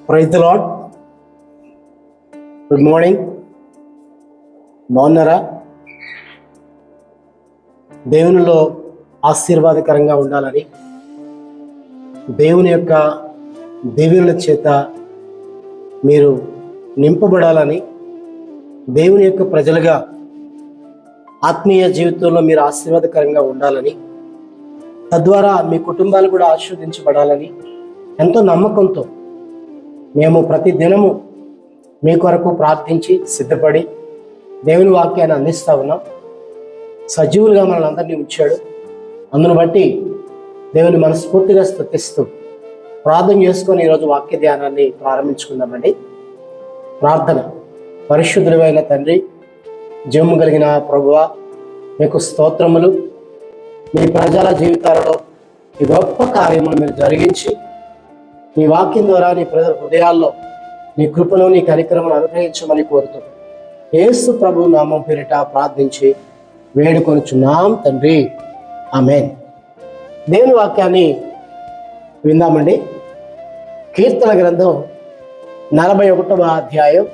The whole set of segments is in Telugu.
Praise the lord. Good morning. బాగున్నారా? దేవునిలో ఆశీర్వాదకరంగా ఉండాలని, దేవుని యొక్క దీవెనల చేత మీరు నింపబడాలని, దేవుని యొక్క ప్రజలుగా ఆత్మీయ జీవితంలో మీరు ఆశీర్వాదకరంగా ఉండాలని, తద్వారా మీ కుటుంబాలు కూడా ఆశీర్వదించబడాలని ఎంతో నమ్మకంతో మేము ప్రతి దినము మీ కొరకు ప్రార్థించి సిద్ధపడి దేవుని వాక్యాన్ని అందిస్తూ ఉన్నాం. సజీవులుగా మనల్ని అందరినీ ఉంచాడు. అందును బట్టి దేవుని మనస్ఫూర్తిగా స్తుతిస్తూ ప్రార్థన చేసుకొని ఈరోజు వాక్య ధ్యానాన్ని ప్రారంభించుకుందామండి. ప్రార్థన. పరిశుద్ధుడైన తండ్రి, జీవము కలిగిన ప్రభువా, మీకు స్తోత్రములు. మీ ప్రజల జీవితాలలో ఈ గొప్ప కార్యములు మీరు జరిగించి మీ వాక్యం ద్వారా నీ ప్రజల హృదయాల్లో నీ కృపను నీ కార్యక్రమాన్ని అనుగ్రహించమని కోరుతూ యేసు ప్రభు నామం పేరిట ప్రార్థించి వేడుకొనుచున్నాం తండ్రి, ఆమేన్. దేవుని వాక్యాన్ని విందామండి. కీర్తన గ్రంథం 41వ అధ్యాయం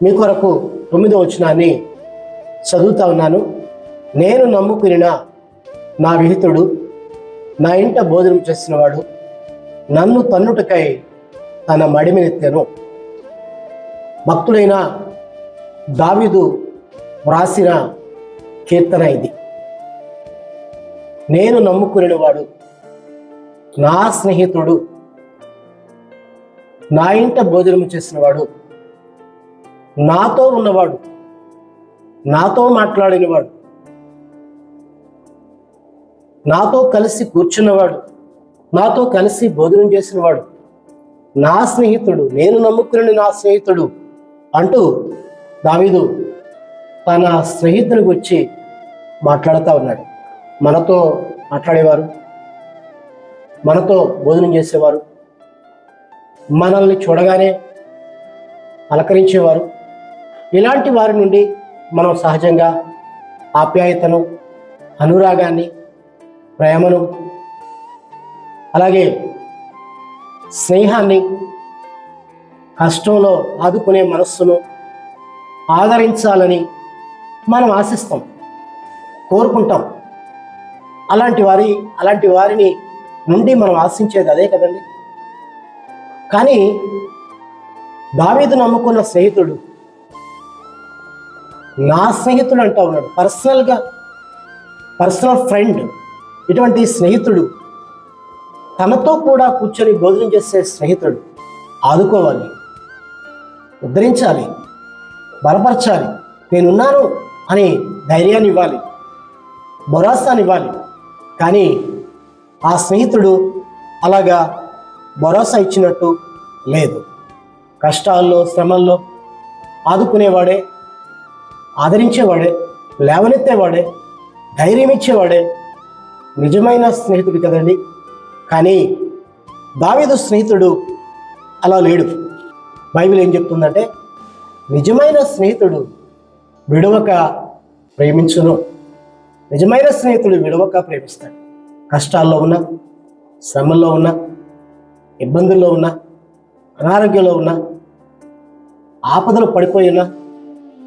మీ కొరకు 9వ వచనాన్ని చదువుతా ఉన్నాను. నేను నమ్ముకునిన నా విహితుడు, నా ఇంట భోజనం చేసినవాడు, నన్ను తన్నుటకై తన మడిమెనెత్తెను. భక్తుడైన దావీదు వ్రాసిన కీర్తన ఇది. నేను నమ్ముకునేవాడు, నా స్నేహితుడు, నా ఇంట భోజనం చేసినవాడు, నాతో ఉన్నవాడు, నాతో మాట్లాడినవాడు, నాతో కలిసి కూర్చున్నవాడు, నాతో కలిసి భోజనం చేసినవాడు, నా స్నేహితుడు, నేను నమ్ముకునే నా స్నేహితుడు అంటూ దావీదు తన స్నేహితుడికి వచ్చి మాట్లాడుతూ ఉన్నాడు. మనతో మాట్లాడేవారు, మనతో భోజనం చేసేవారు, మనల్ని చూడగానే పలకరించేవారు. ఇలాంటి వారి నుండి మనం సహజంగా ఆప్యాయతను, అనురాగాన్ని, ప్రేమను, అలాగే స్నేహాన్ని, కష్టంలో ఆదుకునే మనస్సును ఆదరించాలని మనం ఆశిస్తాం, కోరుకుంటాం. అలాంటి వారిని నుండి మనం ఆశించేది అదే కదండి. కానీ దావీదు నమ్ముకున్న స్నేహితుడు, నా స్నేహితుడు అంటా ఉన్నాడు. Personal friend. ఇటువంటి స్నేహితుడు, తనతో కూడా కూర్చొని భోజనం చేసే స్నేహితుడు ఆదుకోవాలి, ఉద్ధరించాలి, బలపరచాలి, నేనున్నాను అని ధైర్యాన్ని ఇవ్వాలి, భరోసాని ఇవ్వాలి. కానీ ఆ స్నేహితుడు అలాగా భరోసా ఇచ్చినట్టు లేదు. కష్టాల్లో, శ్రమల్లో ఆదుకునేవాడే, ఆదరించేవాడే, లేవనెత్తేవాడే, ధైర్యం ఇచ్చేవాడే నిజమైన స్నేహితుడు కదండి. కానీ దావీదు స్నేహితుడు అలా లేడు. బైబిల్ ఏం చెప్తుందంటే, నిజమైన స్నేహితుడు విడవక ప్రేమించును. నిజమైన స్నేహితుడు విడవక ప్రేమిస్తాడు. కష్టాల్లో ఉన్నా, శ్రమల్లో ఉన్నా, ఇబ్బందుల్లో ఉన్నా, అనారోగ్యంలో ఉన్నా, ఆపదలు పడిపోయి ఉన్నా,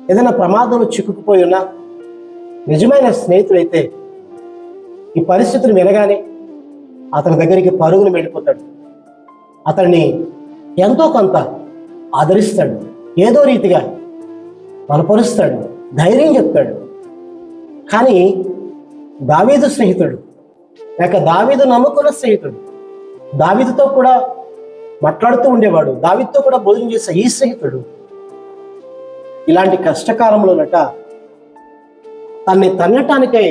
ఏదైనా ప్రమాదంలో చిక్కుకుపోయి ఉన్నా, నిజమైన స్నేహితుడైతే ఈ పరిస్థితులు వినగానే అతని దగ్గరికి పరుగును వెళ్ళిపోతాడు. అతన్ని ఎంతో కొంత ఆదరిస్తాడు, ఏదో రీతిగా బలపరుస్తాడు, ధైర్యం చెప్తాడు. కానీ దావీదు స్నేహితుడు, లేక దావీదు నమ్ముకున్న స్నేహితుడు, దావీదుతో కూడా మాట్లాడుతూ ఉండేవాడు, దావీదుతో కూడా భోజనం చేసే ఈ స్నేహితుడు ఇలాంటి కష్టకాలంలోనట తన్ని తన్నటానికై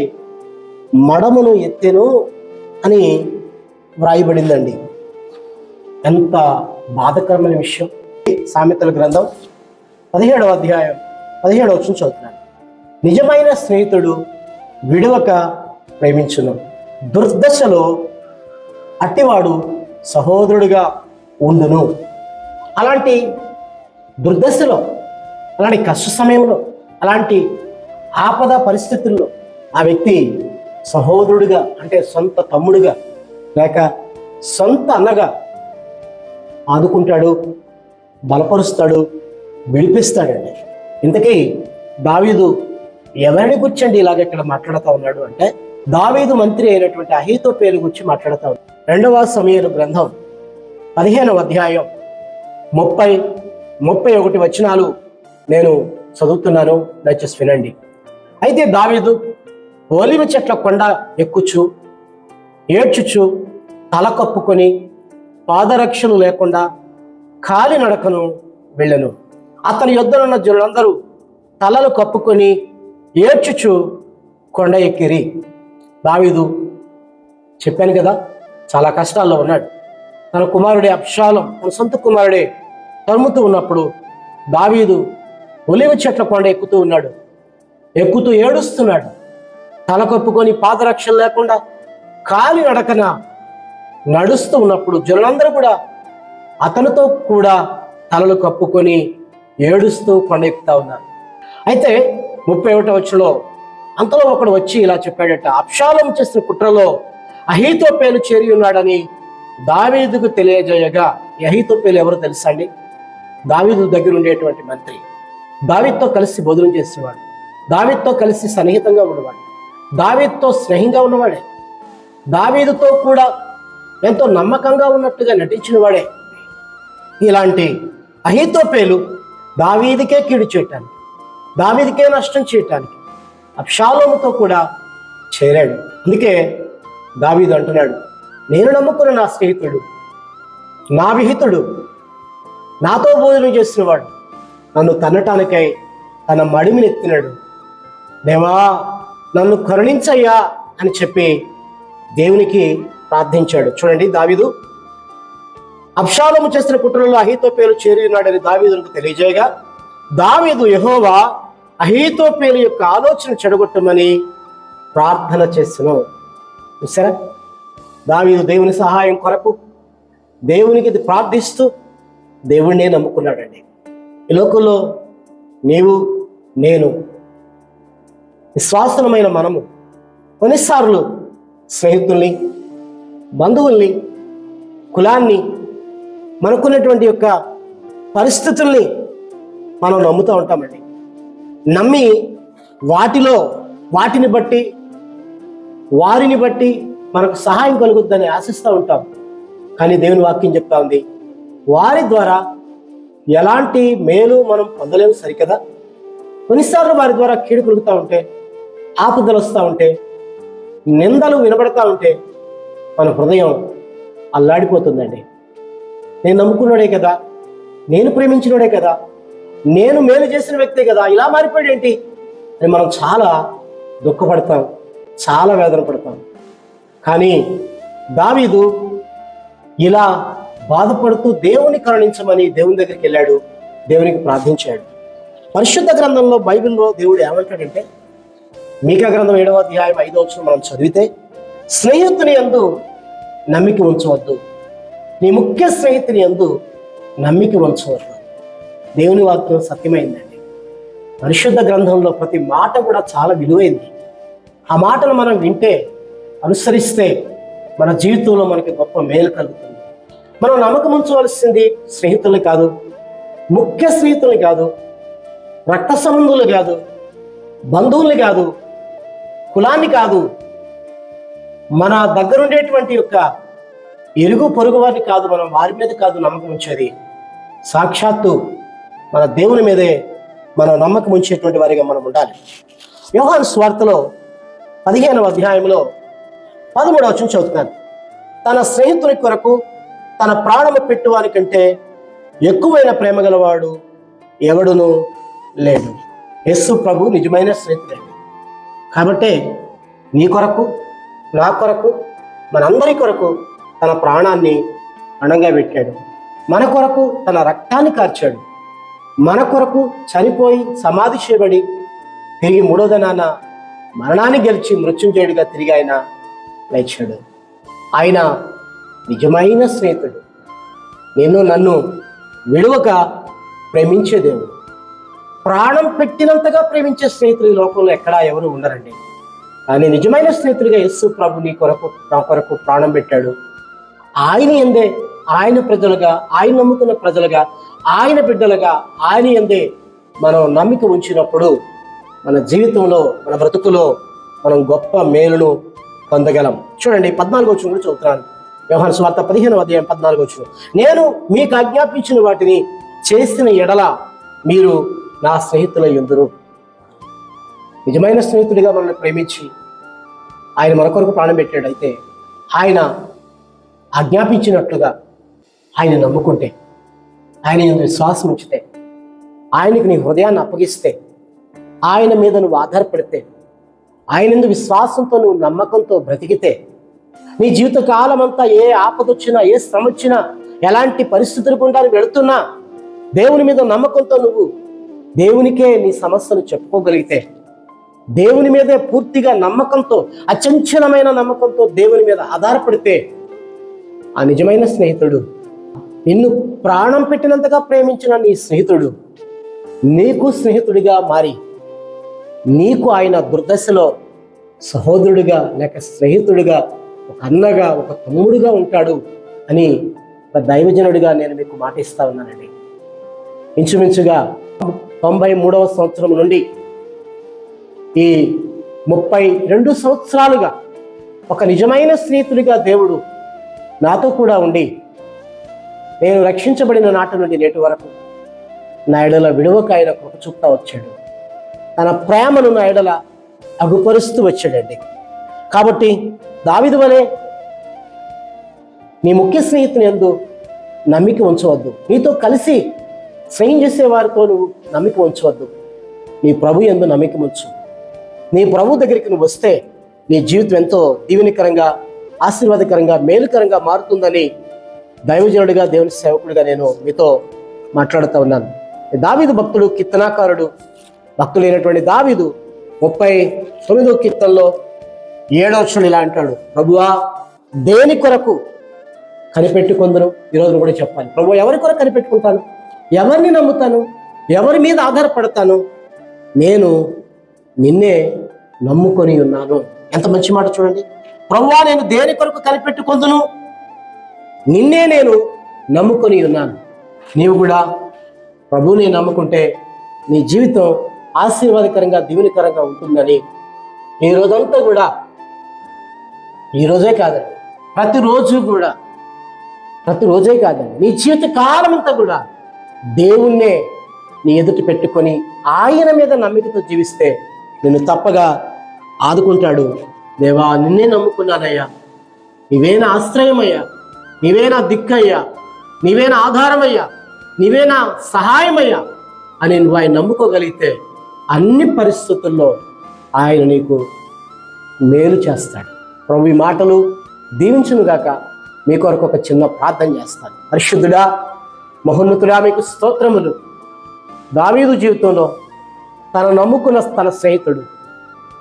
మడమును ఎత్తెను అని వ్రాయబడిందండి. ఎంత బాధకరమైన విషయం. సామెతల గ్రంథం 17వ అధ్యాయం 17వ వచనం చదువుతున్నాను. నిజమైన స్నేహితుడు విడవక ప్రేమించును, దుర్దశలో అట్టివాడు సహోదరుడిగా ఉండును. అలాంటి దుర్దశలో, అలాంటి కష్ట సమయంలో, అలాంటి ఆపద పరిస్థితుల్లో ఆ వ్యక్తి సహోదరుడిగా, అంటే సొంత తమ్ముడిగా లేక సొంత అన్నగా ఆదుకుంటాడు, బలపరుస్తాడు, విడిపిస్తాడండి. ఇంతకీ దావీదు ఎవరిని గుర్చండి ఇలాగ ఇక్కడ మాట్లాడుతూ ఉన్నాడు అంటే, దావీదు మంత్రి అయినటువంటి అహీతోపేలు గురించి మాట్లాడుతూ ఉన్నాడు. 2వ సమూయేలు గ్రంథం 15వ అధ్యాయం 30-31 వచనాలు నేను చదువుతున్నాను, దయచేసి వినండి. అయితే దావీదు ఒలీవ చెట్ల కొండ ఎక్కుచు ఏడ్చుచు తల కప్పుకొని పాదరక్షలు లేకుండా కాలి నడకను వెళ్ళెను. అతని యొద్దనున్న జనులందరూ తలలు కప్పుకొని ఏడ్చుచు కొండ ఎక్కిరి. దావీదు చెప్పాను కదా, చాలా కష్టాల్లో ఉన్నాడు. తన కుమారుడే అబ్షాలోం, తన సొంత కుమారుడే తరుముతూ ఉన్నప్పుడు దావీదు ఒలీవ చెట్ల కొండ ఎక్కుతూ ఉన్నాడు. ఎక్కుతూ ఏడుస్తున్నాడు. తల కప్పుకొని పాదరక్షలు లేకుండా కాలి నడకన నడుస్తూ ఉన్నప్పుడు జనులందరూ కూడా అతనితో కూడా తలలు కప్పుకొని ఏడుస్తూ కొండ ఎక్కుతా ఉన్నారు. అయితే 31వ వచనంలో అంతలో ఒకడు వచ్చి ఇలా చెప్పాడట, అబ్షాలోము చేసిన కుట్రలో అహీతోపేలు చేరి ఉన్నాడని దావీదుకు తెలియజేయగా. అహీతోపేలు ఎవరో తెలుసా అండి? దావీదు దగ్గర ఉండేటువంటి మంత్రి, దావీదుతో కలిసి భోజనం చేసేవాడు, దావీదుతో కలిసి సన్నిహితంగా ఉన్నవాడు, దావీదుతో స్నేహంగా ఉన్నవాడే, దావీదుతో కూడా ఎంతో నమ్మకంగా ఉన్నట్టుగా నటించిన వాడే. ఇలాంటి అహీతోపేలు దావీదుకే కీడు చేయటానికి, దావీదుకే నష్టం చేయటానికి అబ్షాలోముతో కూడా చేరాడు. అందుకే దావీదు అంటున్నాడు, నేను నమ్ముకున్న నా స్నేహితుడు, నా విహితుడు, నాతో భోజనం చేసినవాడు నన్ను తన్నటానికై తన మడిమిని ఎత్తినాడు. దేవా నన్ను కరుణించయ్యా అని చెప్పి దేవునికి ప్రార్థించాడు. చూడండి, దావీదు అబ్షాలోము చేసిన కుట్రలో అహీతోపేలు చేరి ఉన్నాడని దావీదుకు తెలియజేయగా, దావీదు యెహోవా అహీతోపేలు యొక్క ఆలోచన చెడగొట్టమని ప్రార్థన చేస్తును. చూసారా, దావీదు దేవుని సహాయం కొరకు దేవునికి ప్రార్థిస్తూ దేవుణ్ణే నమ్ముకున్నాడండి. ఈ లోకంలో నీవు నేను విశ్వాసమైన మనము కొన్నిసార్లు స్నేహితుల్ని, బంధువుల్ని, కులాన్ని, మనకున్నటువంటి యొక్క పరిస్థితుల్ని మనం నమ్ముతూ ఉంటామండి. నమ్మి వాటిని బట్టి, వారిని బట్టి మనకు సహాయం కలుగుద్దని ఆశిస్తూ ఉంటాం. కానీ దేవుని వాక్యం చెప్తా ఉంది, వారి ద్వారా ఎలాంటి మేలు మనం పొందలేము సరికదా. కొన్నిసార్లు వారి ద్వారా కీడు కలుగుతూ ఉంటే, ఆపదలు వస్తూ ఉంటే, నిందలు వినబడతా ఉంటే మన హృదయం అల్లాడిపోతుందండి. నేను నమ్ముకున్నాడే కదా, నేను ప్రేమించినోడే కదా, నేను మేలు చేసిన వ్యక్తే కదా, ఇలా మారిపోయాడు ఏంటి అని మనం చాలా దుఃఖపడతాం, చాలా వేదన పడతాం. కానీ దావీదు ఇలా బాధపడుతూ దేవుని కరుణించమని దేవుని దగ్గరికి వెళ్ళాడు, దేవునికి ప్రార్థించాడు. పరిశుద్ధ గ్రంథంలో, బైబిల్లో దేవుడు ఏమంటాడంటే, మీకా గ్రంథం 7వ అధ్యాయం 5వ వచనం మనం చదివితే, స్నేహితుని యందు నమ్మిక ఉంచవద్దు, నీ ముఖ్య స్నేహితుని యందు నమ్మిక ఉంచవద్దు. దేవుని వాక్యం సత్యమైందండి. పరిశుద్ధ గ్రంథంలో ప్రతి మాట కూడా చాలా విలువైంది. ఆ మాటను మనం వింటే, అనుసరిస్తే మన జీవితంలో మనకి గొప్ప మేలు కలుగుతుంది. మనం నమ్మకం ఉంచవలసింది స్నేహితుల్ని కాదు, ముఖ్య స్నేహితుల్ని కాదు, రక్త సంబంధులు కాదు, బంధువుల్ని కాదు, కులాన్ని కాదు, మన దగ్గర ఉండేటువంటి యొక్క ఇరుగు పొరుగు వారిని కాదు, మనం వారి మీద కాదు నమ్మకం ఉంచేది, సాక్షాత్తు మన దేవుని మీదే మనం నమ్మకం ఉంచేటువంటి వారిగా మనం ఉండాలి. యోహాను సువార్తలో 15వ అధ్యాయంలో 13వ వచనం చదువుతున్నాను. తన స్నేహితుని కొరకు తన ప్రాణము పెట్టువాని కంటే ఎక్కువైన ప్రేమ గలవాడు ఎవడునూ లేడు. యేసు ప్రభు నిజమైన స్నేహితుడే. కాబట్టి నీ కొరకు, నా కొరకు, మనందరి కొరకు తన ప్రాణాన్ని అణంగా పెట్టాడు. మన కొరకు తన రక్తాన్ని కార్చాడు. మన కొరకు చనిపోయి సమాధి చేయబడి తిరిగి 3వ దినాన మరణాన్ని గెలిచి మృత్యుంజయుడిగా తిరిగి ఆయన లేచాడు. ఆయన నిజమైన స్నేహితుడు. నిన్ను నన్ను విడువక ప్రేమించే దేవుడు. ప్రాణం పెట్టినంతగా ప్రేమించే స్నేహితులు ఈ లోకంలో ఎక్కడా ఎవరు ఉండరండి. కానీ నిజమైన స్నేహితుడిగా యేసు ప్రభు నీ కొరకు, నా కొరకు ప్రాణం పెట్టాడు. ఆయన ఎందే ఆయన ప్రజలుగా, ఆయన నమ్ముకున్న ప్రజలుగా, ఆయన బిడ్డలుగా, ఆయన యందే మనం నమ్మిక ఉంచినప్పుడు మన జీవితంలో, మన బ్రతుకులో మనం గొప్ప మేలును పొందగలం. చూడండి 14వ వచనం కూడా చదువుతున్నాను. యోహాను సువార్త 15వ అధ్యాయం 14వ వచనం. నేను మీకు ఆజ్ఞాపించిన వాటిని చేసిన ఎడల మీరు నా స్నేహితులై యుందురు. నిజమైన స్నేహితుడిగా మనల్ని ప్రేమించి ఆయన మన కొరకు ప్రాణం పెట్టాడు. అయితే ఆయన ఆజ్ఞాపించినట్లుగా ఆయన నమ్ముకుంటే, ఆయన యందు విశ్వాసం ఉంచితే, ఆయనకు నీ హృదయాన్ని అప్పగిస్తే, ఆయన మీద నువ్వు ఆధారపడితే, ఆయన యందు విశ్వాసంతో నువ్వు నమ్మకంతో బ్రతికితే, నీ జీవిత కాలం అంతా ఏ ఆపదొచ్చినా, ఏ శ్రమ వచ్చినా, ఎలాంటి పరిస్థితులు గుండా నువ్వు వెళుతున్నా దేవుని మీద నమ్మకంతో నువ్వు దేవునికే నీ సమస్యను చెప్పుకోగలిగితే, దేవుని మీదే పూర్తిగా నమ్మకంతో, అచంచలమైన నమ్మకంతో దేవుని మీద ఆధారపడితే, ఆ నిజమైన స్నేహితుడు, నిన్ను ప్రాణం పెట్టినంతగా ప్రేమించిన నీ స్నేహితుడు నీకు స్నేహితుడిగా మారి నీకు ఆయన దుర్దశలో సహోదరుడిగా లేక స్నేహితుడిగా, ఒక అన్నగా, ఒక తమ్ముడుగా ఉంటాడు అని ఒక దైవజనుడిగా నేను మీకు మాటిస్తా ఉన్నానండి. ఇంచుమించుగా 93వ సంవత్సరం నుండి ఈ 32 సంవత్సరాలుగా ఒక నిజమైన స్నేహితుడిగా దేవుడు నాతో కూడా ఉండి, నేను రక్షించబడిన నాటి నుండి నేటి వరకు నా ఎడల విడువక ఆయన కృప చూపుతా వచ్చాడు. తన ప్రేమను నా ఎడల అగుపరుస్తూ వచ్చాడండి. కాబట్టి దావీదు వలె నీ ముఖ్య స్నేహితుని యందు నమ్మిక ఉంచవద్దు. నీతో కలిసి స్నేహం చేసే వారితో నువ్వు నమ్మిక ఉంచవద్దు. నీ ప్రభు యందు నమ్మిక ఉంచు. నీ ప్రభు దగ్గరికి నువ్వు వస్తే నీ జీవితం ఎంతో దీవెనకరంగా, ఆశీర్వాదకరంగా, మేలుకరంగా మారుతుందని దైవజనుడిగా, దేవుని సేవకుడిగా నేను మీతో మాట్లాడుతూ ఉన్నాను. దావీదు భక్తుడు, కీర్తనాకారుడు, భక్తులైనటువంటి దావీదు 39వ కీర్తనలో 7వ వచనం ఇలా అంటాడు, ప్రభువా దేని కొరకు కనిపెట్టుకుందును. ఈరోజు కూడా చెప్పాలి, ప్రభు ఎవరి కొరకు కనిపెట్టుకుంటాను, ఎవరిని నమ్ముతాను, ఎవరి మీద ఆధారపడతాను, నేను నిన్నే నమ్ముకొని ఉన్నాను. ఎంత మంచి మాట చూడండి. ప్రభువా నేను దేని కొరకు కనిపెట్టుకుందును, నిన్నే నేను నమ్ముకొని ఉన్నాను. నీవు కూడా ప్రభువుని నమ్ముకుంటే నీ జీవితం ఆశీర్వాదకరంగా, దీవెనకరంగా ఉంటుందని ఈ రోజంతా కూడా, ఈరోజే కాదండి, ప్రతిరోజే కాదండి, నీ జీవిత కాలం అంతా కూడా దేవుణ్ణే నీ ఎదుట పెట్టుకొని ఆయన మీద నమ్మికతో జీవిస్తే నిన్ను తప్పగా ఆదుకుంటాడు. దేవా నిన్నే నమ్ముకున్నానయ్యా, నీవే నా ఆశ్రయమయ్యా, నీవే నా దిక్కయ్యా, నీవే నా ఆధారమయ్యా, నీవే నా సహాయమయ్యా అని నువ్వు ఆయన నమ్ముకోగలిగితే అన్ని పరిస్థితుల్లో ఆయన నీకు మేలు చేస్తాడు. ప్రభు ఈ మాటలు దీవించునుగాక. మీ కొరకు ఒక చిన్న ప్రార్థన చేస్తాను. పరిశుద్ధుడా, మహోన్నతుడా, మీకు స్తోత్రములు. దావీదు జీవితంలో తను నమ్ముకున్న తన స్నేహితుడు,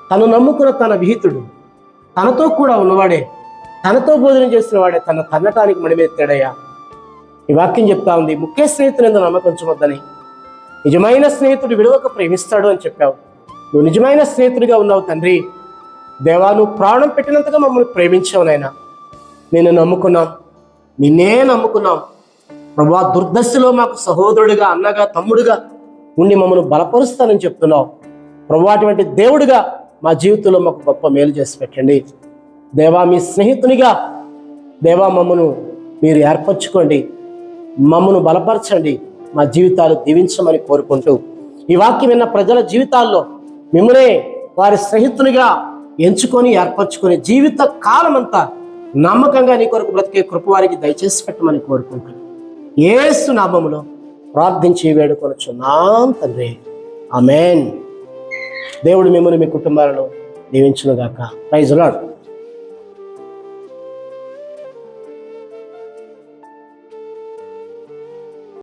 తను నమ్ముకున్న తన విహితుడు, తనతో కూడా ఉన్నవాడే, తనతో భోజనం చేసిన వాడే తన తన్నటానికి మడిమెత్తాడయ్యా. ఈ వాక్యం చెప్తా ఉంది, ముఖ్య స్నేహితుడు ఎందుకు నమ్మకం ఉంచవద్దని, నిజమైన స్నేహితుడు విడువక ప్రేమిస్తాడు అని చెప్పావు. నువ్వు నిజమైన స్నేహితుడిగా ఉన్నావు తండ్రి. దేవా నువ్వు ప్రాణం పెట్టినంతగా మమ్మల్ని ప్రేమించావు నాయనా. నేను నమ్ముకున్నాం, నిన్నే నమ్ముకున్నాం ప్రభువా. దుర్దశలో మాకు సహోదరుడిగా, అన్నగా, తమ్ముడుగా ఉండి మమ్మల్ని బలపరుస్తానని చెప్తున్నావు ప్రభువా. అటువంటి దేవుడిగా మా జీవితంలో మాకు గొప్ప మేలు చేసి పెట్టండి దేవా. మీ స్నేహితునిగా దేవా మమ్మను మీరు ఏర్పరచుకోండి, మమ్మను బలపరచండి, మా జీవితాలు దీవించమని కోరుకుంటూ ఈ వాక్యం విన్న ప్రజల జీవితాల్లో మిమ్మల్నే వారి స్నేహితునిగా ఎంచుకొని ఏర్పరచుకొని జీవిత కాలం అంతా నమ్మకంగా నీ కొరకు బ్రతికే కృప వారికి దయచేసి పెట్టమని కోరుకుంటాను. యేసు నామములో ప్రార్థించి వేడుకొనుచున్నాం తండ్రి, ఆమేన్. దేవుడు మిమ్మల్ని, మీ కుటుంబాలను దీవించునుగాక. Praise the lord.